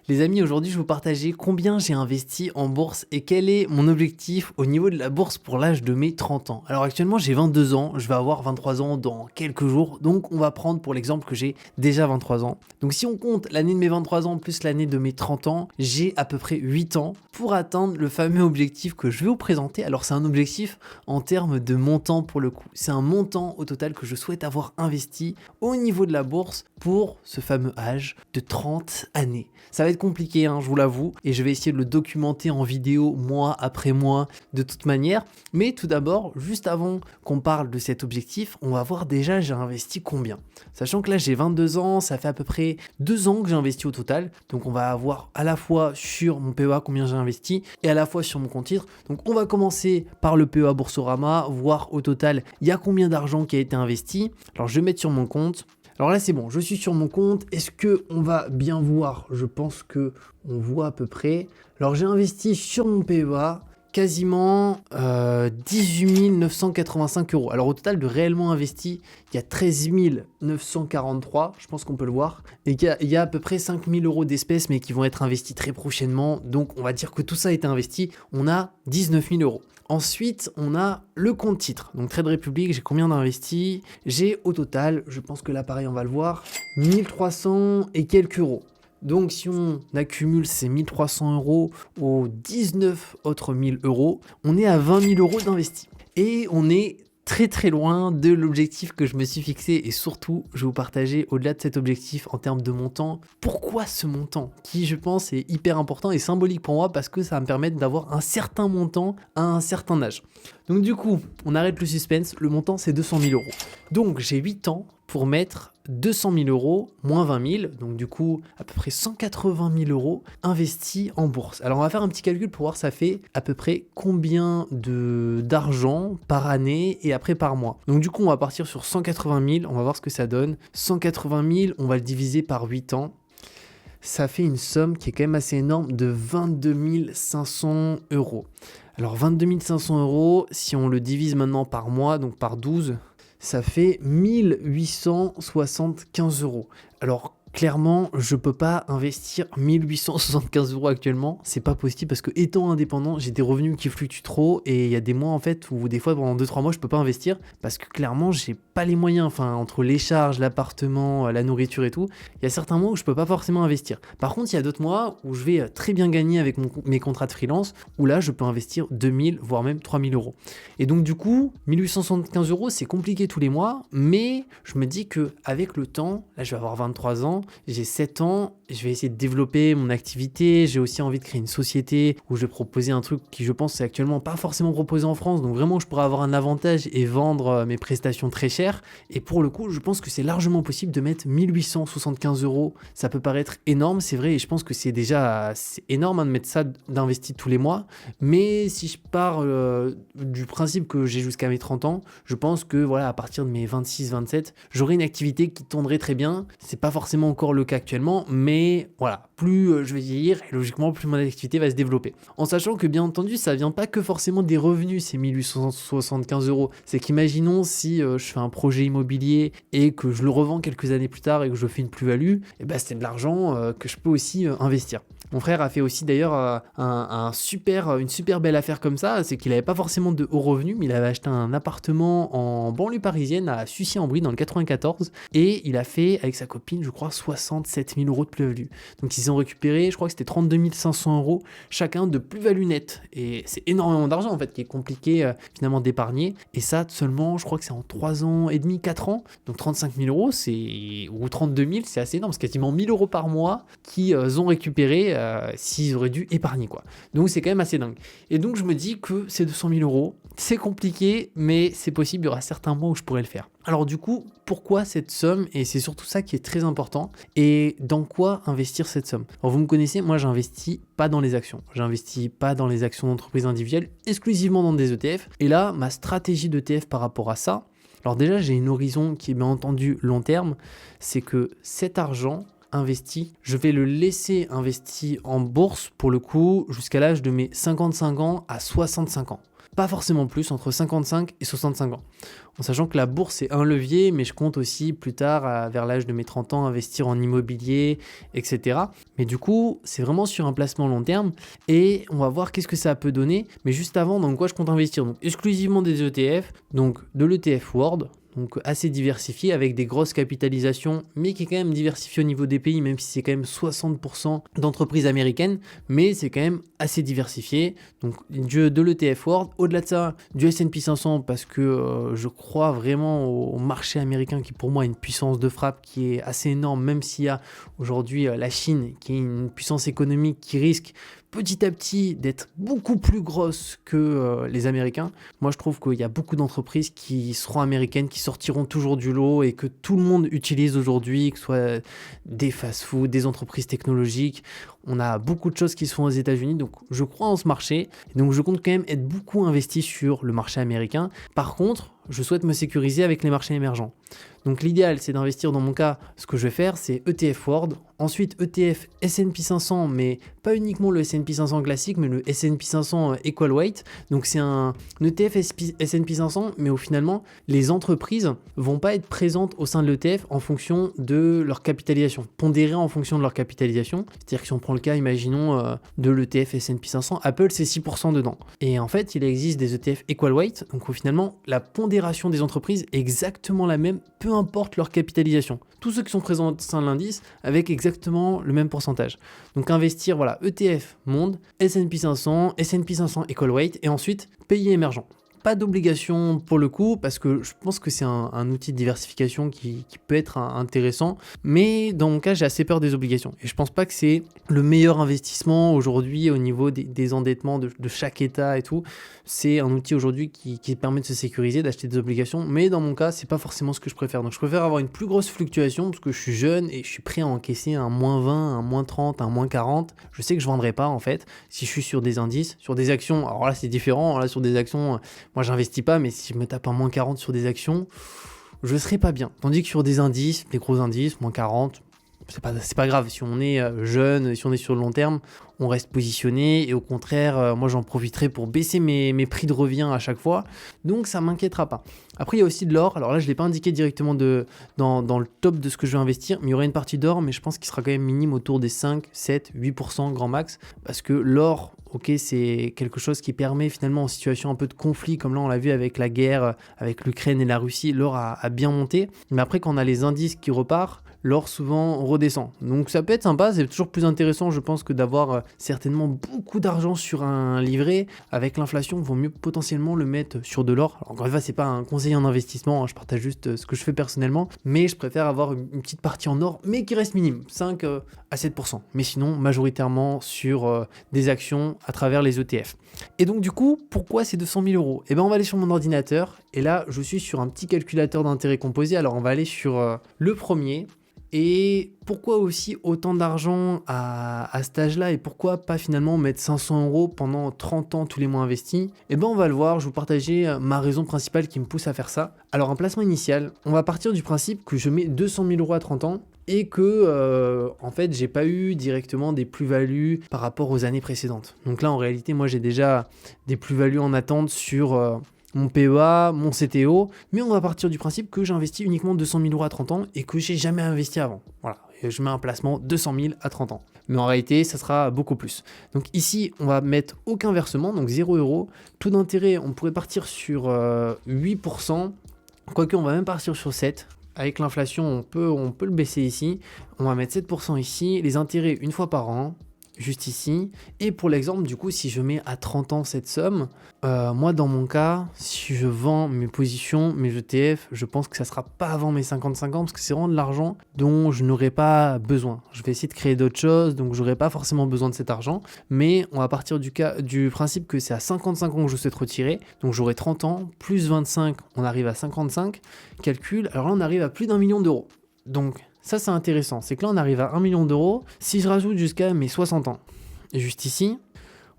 Les amis, aujourd'hui, je vais vous partager combien j'ai investi en bourse et quel est mon objectif au niveau de la bourse pour l'âge de mes 30 ans. Alors actuellement, j'ai 22 ans, je vais avoir 23 ans dans quelques jours, donc on va prendre pour l'exemple que j'ai déjà 23 ans. Donc si on compte l'année de mes 23 ans plus l'année de mes 30 ans, j'ai à peu près 8 ans pour atteindre le fameux objectif que je vais vous présenter. Alors c'est un objectif en termes de montant pour le coup. C'est un montant au total que je souhaite avoir investi au niveau de la bourse pour ce fameux âge de 30 années. Ça va être compliqué, hein, je vous l'avoue, et je vais essayer de le documenter en vidéo mois après mois de toute manière. Mais tout d'abord, juste avant qu'on parle de cet objectif, on va voir déjà j'ai investi combien. Sachant que là j'ai 22 ans, ça fait à peu près 2 ans que j'ai investi au total. Donc on va avoir à la fois sur mon PEA combien j'ai investi et à la fois sur mon compte titre. Donc on va commencer par le PEA Boursorama, voir au total il y a combien d'argent qui a été investi. Alors je vais mettre sur mon compte. Alors là c'est bon, je suis sur mon compte. Est-ce que on va bien voir? Je pense que on voit à peu près. Alors j'ai investi sur mon PEA quasiment 18 985 euros. Alors au total de réellement investi, il y a 13 943, je pense qu'on peut le voir. Et il y a à peu près 5 000 euros d'espèces, mais qui vont être investis très prochainement. Donc on va dire que tout ça a été investi. On a 19 000 euros. Ensuite, on a le compte titre. Donc Trade Republic, j'ai combien d'investis? J'ai au total, je pense que là pareil on va le voir, 1300 et quelques euros. Donc si on accumule ces 1300 euros aux 19 autres 1000 euros, on est à 20 000 euros d'investis. Et on est très très loin de l'objectif que je me suis fixé, et surtout je vais vous partager au-delà de cet objectif en termes de montant, pourquoi ce montant qui je pense est hyper important et symbolique pour moi parce que ça va me permettre d'avoir un certain montant à un certain âge. Donc du coup on arrête le suspense, le montant c'est 200 000 euros. Donc j'ai 8 ans pour mettre 200 000 euros moins 20 000, donc du coup à peu près 180 000 euros investis en bourse. Alors on va faire un petit calcul pour voir ça fait à peu près combien d'argent par année et après par mois. Donc du coup on va partir sur 180 000, on va voir ce que ça donne. 180 000, on va le diviser par 8 ans. Ça fait une somme qui est quand même assez énorme de 22 500 euros. Alors 22 500 euros, si on le divise maintenant par mois, donc par 12, ça fait 1875 euros. Alors clairement, je peux pas investir 1875 euros actuellement, c'est pas possible parce que étant indépendant, j'ai des revenus qui fluctuent trop et il y a des mois en fait où des fois pendant 2-3 mois je peux pas investir parce que clairement j'ai pas les moyens, enfin entre les charges, l'appartement, la nourriture et tout, il y a certains mois où je peux pas forcément investir. Par contre, il y a d'autres mois où je vais très bien gagner avec mes contrats de freelance où là je peux investir 2000 voire même 3000 euros. Et donc du coup, 1875 euros c'est compliqué tous les mois, mais je me dis que avec le temps, là je vais avoir 23 ans, j'ai 7 ans, je vais essayer de développer mon activité, j'ai aussi envie de créer une société où je vais proposer un truc qui je pense est actuellement pas forcément proposé en France, donc vraiment je pourrais avoir un avantage et vendre mes prestations très chères, et pour le coup je pense que c'est largement possible de mettre 1875 euros, ça peut paraître énorme, c'est vrai, et je pense que c'est énorme de mettre ça d'investi tous les mois, mais si je pars du principe que j'ai jusqu'à mes 30 ans, je pense que voilà, à partir de mes 26-27, j'aurai une activité qui tournerait très bien, c'est pas forcément encore le cas actuellement, mais voilà, plus je vais vieillir et logiquement plus mon activité va se développer. En sachant que bien entendu ça vient pas que forcément des revenus ces 1875 euros, c'est qu'imaginons si je fais un projet immobilier et que je le revends quelques années plus tard et que je fais une plus-value, et ben c'est de l'argent que je peux aussi investir. Mon frère a fait aussi d'ailleurs une super belle affaire comme ça, c'est qu'il n'avait pas forcément de hauts revenus, mais il avait acheté un appartement en banlieue parisienne à Sucy-en-Brie dans le 94 et il a fait avec sa copine, je crois, 67 000 euros de plus-value. Donc ils ont récupéré, je crois que c'était 32 500 euros chacun de plus-value nette. Et c'est énormément d'argent en fait qui est compliqué finalement d'épargner. Et ça seulement, je crois que c'est en 3 ans et demi, 4 ans. Donc 35 000 euros, ou 32 000, c'est assez énorme. C'est quasiment 1000 euros par mois qu'ils ont récupéré s'ils auraient dû épargner quoi. Donc c'est quand même assez dingue. Et donc je me dis que ces 200 000 euros, c'est compliqué, mais c'est possible, il y aura certains mois où je pourrais le faire. Alors du coup, pourquoi cette somme? Et c'est surtout ça qui est très important. Et dans quoi investir cette somme? Alors vous me connaissez, moi j'investis pas dans les actions. J'investis pas dans les actions d'entreprises individuelles, exclusivement dans des ETF. Et là, ma stratégie d'ETF par rapport à ça, alors déjà j'ai une horizon qui est bien entendu long terme, c'est que cet argent investi, je vais le laisser investi en bourse pour le coup jusqu'à l'âge de mes 55 ans à 65 ans. pas forcément plus, entre 55 et 65 ans. En sachant que la bourse, c'est un levier, mais je compte aussi plus tard, vers l'âge de mes 30 ans, investir en immobilier, etc. Mais du coup, c'est vraiment sur un placement long terme et on va voir qu'est-ce que ça peut donner. Mais juste avant, dans quoi je compte investir? Donc, exclusivement des ETF, donc de l'ETF World, donc assez diversifié avec des grosses capitalisations, mais qui est quand même diversifié au niveau des pays, même si c'est quand même 60% d'entreprises américaines, mais c'est quand même assez diversifié. Donc de l'ETF World, au-delà de ça, du S&P 500 parce que je crois vraiment au marché américain qui pour moi a une puissance de frappe qui est assez énorme, même s'il y a aujourd'hui la Chine qui est une puissance économique qui risque petit à petit d'être beaucoup plus grosse que les Américains. Moi, je trouve qu'il y a beaucoup d'entreprises qui seront américaines, qui sortiront toujours du lot et que tout le monde utilise aujourd'hui, que ce soit des fast-food, des entreprises technologiques. On a beaucoup de choses qui se font aux États-Unis, donc je crois en ce marché. Donc je compte quand même être beaucoup investi sur le marché américain. Par contre, je souhaite me sécuriser avec les marchés émergents. Donc l'idéal, c'est d'investir, dans mon cas, ce que je vais faire, c'est ETF World, ensuite ETF S&P 500, mais pas uniquement le S&P 500 classique, mais le S&P 500 Equal Weight. Donc c'est un ETF S&P 500, mais où finalement, les entreprises vont pas être présentes au sein de l'ETF en fonction de leur capitalisation, pondérées en fonction de leur capitalisation. C'est-à-dire que si on prend le cas, imaginons, de l'ETF S&P 500, Apple, c'est 6% dedans. Et en fait, il existe des ETF Equal Weight, donc où finalement, la pondération des entreprises est exactement la même, peu importe leur capitalisation. Tous ceux qui sont présents au sein de l'indice avec exactement le même pourcentage. Donc investir, voilà, ETF monde, S&P 500, S&P 500 Equal Weight et ensuite pays émergents. Pas d'obligation pour le coup, parce que je pense que c'est un outil de diversification qui peut être intéressant, mais dans mon cas, j'ai assez peur des obligations. Et je pense pas que c'est le meilleur investissement aujourd'hui au niveau des endettements de chaque État et tout. C'est un outil aujourd'hui qui permet de se sécuriser, d'acheter des obligations, mais dans mon cas, c'est pas forcément ce que je préfère. Donc je préfère avoir une plus grosse fluctuation, parce que je suis jeune et je suis prêt à encaisser un -20, un -30, un -40. Je sais que je vendrai pas en fait, si je suis sur des indices, sur des actions. Alors là, c'est différent, là sur des actions... Moi, j'investis pas, mais si je me tape un -40 sur des actions, je serai pas bien. Tandis que sur des indices, des gros indices, -40, c'est pas grave. Si on est jeune, si on est sur le long terme, on reste positionné. Et au contraire, moi, j'en profiterai pour baisser mes prix de revient à chaque fois. Donc, ça m'inquiétera pas. Après, il y a aussi de l'or. Alors là, je ne l'ai pas indiqué directement dans le top de ce que je vais investir. Mais il y aura une partie d'or, mais je pense qu'il sera quand même minime autour des 5, 7, 8% grand max. Parce que l'or... Ok, c'est quelque chose qui permet finalement en situation un peu de conflit, comme là on l'a vu avec la guerre avec l'Ukraine et la Russie, l'or a bien monté. Mais après, quand on a les indices qui repartent, l'or souvent redescend. Donc ça peut être sympa, c'est toujours plus intéressant je pense que d'avoir certainement beaucoup d'argent sur un livret. Avec l'inflation, il vaut mieux potentiellement le mettre sur de l'or. Alors, encore une fois, c'est pas un conseil en investissement, hein, je partage juste ce que je fais personnellement, mais je préfère avoir une petite partie en or, mais qui reste minime, 5 à 7%. Mais sinon, majoritairement sur des actions à travers les ETF. Et donc du coup, pourquoi ces 200 000 euros? Eh bien on va aller sur mon ordinateur, et là je suis sur un petit calculateur d'intérêt composé, alors on va aller sur le premier. Et pourquoi aussi autant d'argent à cet âge-là et pourquoi pas finalement mettre 500 euros pendant 30 ans tous les mois investis? Eh ben on va le voir, je vais vous partager ma raison principale qui me pousse à faire ça. Alors un placement initial, on va partir du principe que je mets 200 000 euros à 30 ans et que en fait j'ai pas eu directement des plus-values par rapport aux années précédentes. Donc là en réalité moi j'ai déjà des plus-values en attente sur... mon PEA, mon CTO, mais on va partir du principe que j'investis uniquement 200 000 euros à 30 ans et que j'ai jamais investi avant. Voilà, et je mets un placement 200 000 à 30 ans. Mais en réalité, ça sera beaucoup plus. Donc ici, on va mettre aucun versement, donc 0 euros. Taux d'intérêt, on pourrait partir sur 8%, quoique on va même partir sur 7%. Avec l'inflation, on peut le baisser ici. On va mettre 7% ici, les intérêts une fois par an. Juste ici. Et pour l'exemple, du coup, si je mets à 30 ans cette somme, moi, dans mon cas, si je vends mes positions, mes ETF, je pense que ça sera pas avant mes 55 ans parce que c'est vraiment de l'argent dont je n'aurai pas besoin. Je vais essayer de créer d'autres choses, donc j'aurai pas forcément besoin de cet argent. Mais on va partir du principe que c'est à 55 ans que je souhaite retirer. Donc j'aurai 30 ans, plus 25, on arrive à 55. Calcul, alors là, on arrive à plus d'1 million d'euros. Donc... ça, c'est intéressant. C'est que là, on arrive à 1 million d'euros. Si je rajoute jusqu'à mes 60 ans, et juste ici,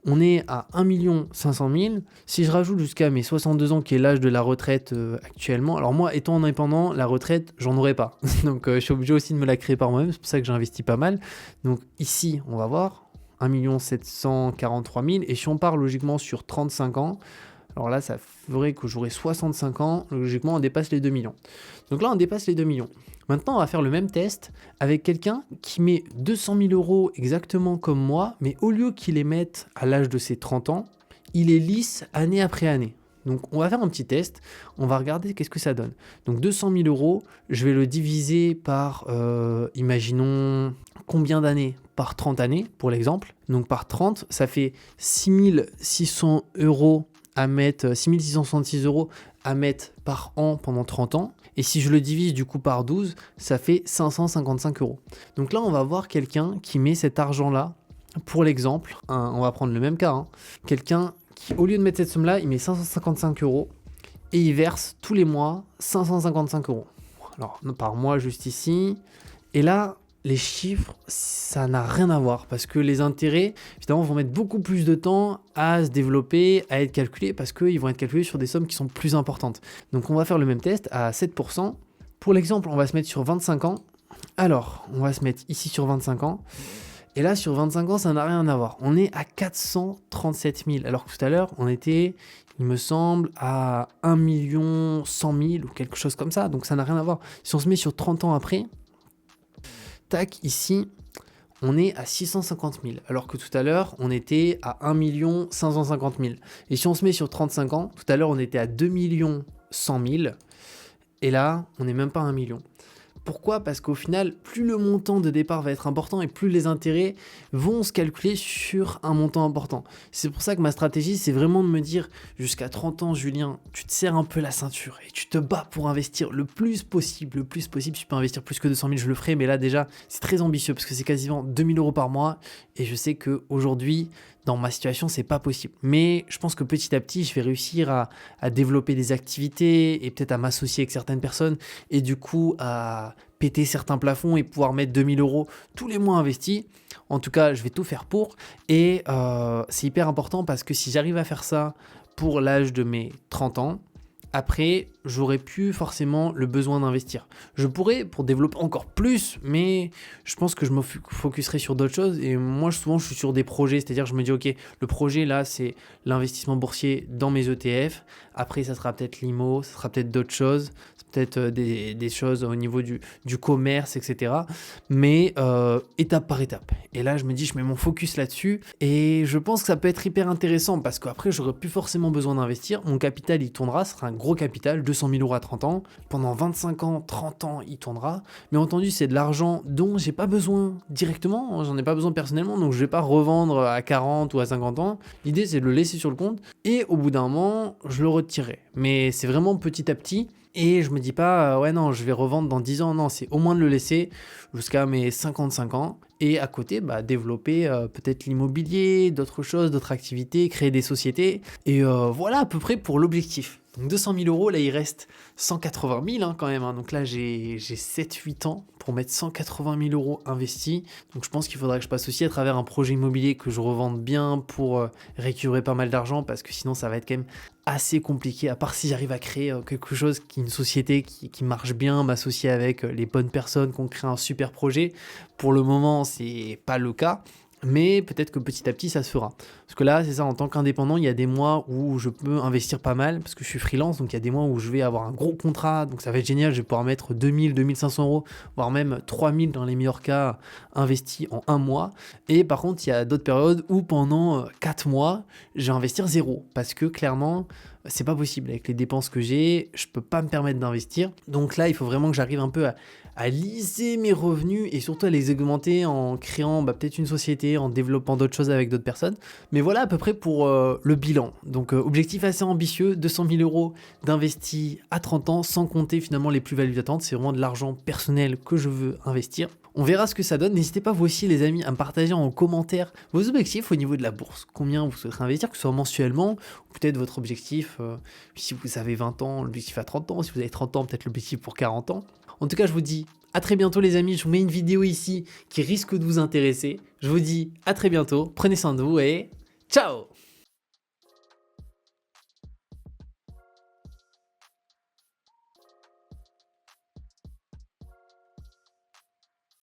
on est à 1 500 000. Si je rajoute jusqu'à mes 62 ans, qui est l'âge de la retraite actuellement, alors moi, étant indépendant, la retraite, j'en aurai pas. Donc, je suis obligé aussi de me la créer par moi-même. C'est pour ça que j'investis pas mal. Donc, ici, on va voir 1 743 000. Et si on part logiquement sur 35 ans, Alors là, ça ferait que j'aurai 65 ans. Logiquement, on dépasse les 2 millions. Donc là, on dépasse les 2 millions. Maintenant, on va faire le même test avec quelqu'un qui met 200 000 euros exactement comme moi, mais au lieu qu'il les mette à l'âge de ses 30 ans, il est lisse année après année. Donc on va faire un petit test, on va regarder qu'est-ce que ça donne. Donc 200 000 euros, je vais le diviser par, imaginons, combien d'années? Par 30 années, pour l'exemple. Donc par 30, ça fait 6 600 euros à mettre, 6 666 euros à mettre par an pendant 30 ans. Et si je le divise du coup par 12, ça fait 555 euros. Donc là, on va voir quelqu'un qui met cet argent-là, pour l'exemple, on va prendre le même cas, hein. Quelqu'un qui, au lieu de mettre cette somme-là, il met 555 euros et il verse tous les mois 555 euros. Alors, par mois, juste ici. Et là, les chiffres, ça n'a rien à voir parce que les intérêts, évidemment, vont mettre beaucoup plus de temps à se développer, à être calculés parce qu'ils vont être calculés sur des sommes qui sont plus importantes. Donc, on va faire le même test à 7%. Pour l'exemple, on va se mettre sur 25 ans. Alors, on va se mettre ici sur 25 ans. Et là, sur 25 ans, ça n'a rien à voir. On est à 437 000, alors que tout à l'heure, on était, il me semble, à 1 100 000 ou quelque chose comme ça. Donc ça n'a rien à voir. Si on se met sur 30 ans après, tac, ici, on est à 650 000, alors que tout à l'heure, on était à 1 550 000. Et si on se met sur 35 ans, tout à l'heure, on était à 2 100 000. Et là, on n'est même pas à 1 million. Pourquoi? Parce qu'au final, plus le montant de départ va être important et plus les intérêts vont se calculer sur un montant important. C'est pour ça que ma stratégie, c'est vraiment de me dire, jusqu'à 30 ans, Julien, tu te serres un peu la ceinture et tu te bats pour investir le plus possible. Le plus possible, tu peux investir plus que 200 000, je le ferai, mais là déjà, c'est très ambitieux parce que c'est quasiment 2 000 euros par mois et je sais qu'aujourd'hui, dans ma situation, c'est pas possible. Mais je pense que petit à petit, je vais réussir à développer des activités et peut-être à m'associer avec certaines personnes et du coup à péter certains plafonds et pouvoir mettre 2 000 euros tous les mois investis. En tout cas, je vais tout faire pour. Et c'est hyper important parce que si j'arrive à faire ça pour l'âge de mes 30 ans, après, j'aurais plus forcément le besoin d'investir. Je pourrais pour développer encore plus, mais je pense que je me focuserai sur d'autres choses. Et moi, souvent, je suis sur des projets. C'est-à-dire, je me dis, OK, le projet, là, c'est l'investissement boursier dans mes ETF. Après, ça sera peut-être l'IMO, ça sera peut-être d'autres choses. Peut-être des choses au niveau du commerce, etc. Mais étape par étape. Et là, je me dis, je mets mon focus là-dessus. Et je pense que ça peut être hyper intéressant parce qu'après, j'aurai plus forcément besoin d'investir. Mon capital, il tournera. Ce sera un gros capital, 200 000 euros à 30 ans. Pendant 25 ans, 30 ans, il tournera. Mais entendu, c'est de l'argent dont j'ai pas besoin directement. J'en ai pas besoin personnellement. Donc, je vais pas revendre à 40 ou à 50 ans. L'idée, c'est de le laisser sur le compte. Et au bout d'un moment, je le retirerai. Mais c'est vraiment petit à petit. Et je me dis pas, ouais non, je vais revendre dans 10 ans. Non, c'est au moins de le laisser jusqu'à mes 55 ans. Et à côté, développer peut-être l'immobilier, d'autres choses, d'autres activités, créer des sociétés. Et voilà à peu près pour l'objectif. Donc 200 000 euros, là il reste 180 000 quand même. Donc là j'ai 7-8 ans pour mettre 180 000 euros investis. Donc je pense qu'il faudra que je passe aussi à travers un projet immobilier que je revende bien pour récupérer pas mal d'argent parce que sinon ça va être quand même assez compliqué, à part si j'arrive à créer quelque chose, une société qui marche bien, m'associer avec les bonnes personnes, qu'on crée un super projet. Pour le moment, c'est pas le cas, mais peut-être que petit à petit, ça se fera. Parce que là, c'est ça, en tant qu'indépendant, il y a des mois où je peux investir pas mal, parce que je suis freelance, donc il y a des mois où je vais avoir un gros contrat, donc ça va être génial, je vais pouvoir mettre 2000, 2500 euros, voire même 3000 dans les meilleurs cas, investis en un mois. Et par contre, il y a d'autres périodes où pendant 4 mois, je vais investir zéro, parce que clairement, c'est pas possible. Avec les dépenses que j'ai, je peux pas me permettre d'investir. Donc là, il faut vraiment que j'arrive un peu à lisser mes revenus et surtout à les augmenter en créant peut-être une société, en développant d'autres choses avec d'autres personnes. Mais voilà à peu près pour le bilan. Donc objectif assez ambitieux, 200 000 euros d'investis à 30 ans sans compter finalement les plus-values d'attente. C'est vraiment de l'argent personnel que je veux investir. On verra ce que ça donne. N'hésitez pas vous aussi les amis à me partager en commentaire vos objectifs au niveau de la bourse. Combien vous souhaiterez investir, que ce soit mensuellement ou peut-être votre objectif si vous avez 20 ans, l'objectif à 30 ans. Si vous avez 30 ans, peut-être l'objectif pour 40 ans. En tout cas, je vous dis à très bientôt les amis. Je vous mets une vidéo ici qui risque de vous intéresser. Je vous dis à très bientôt. Prenez soin de vous et ciao!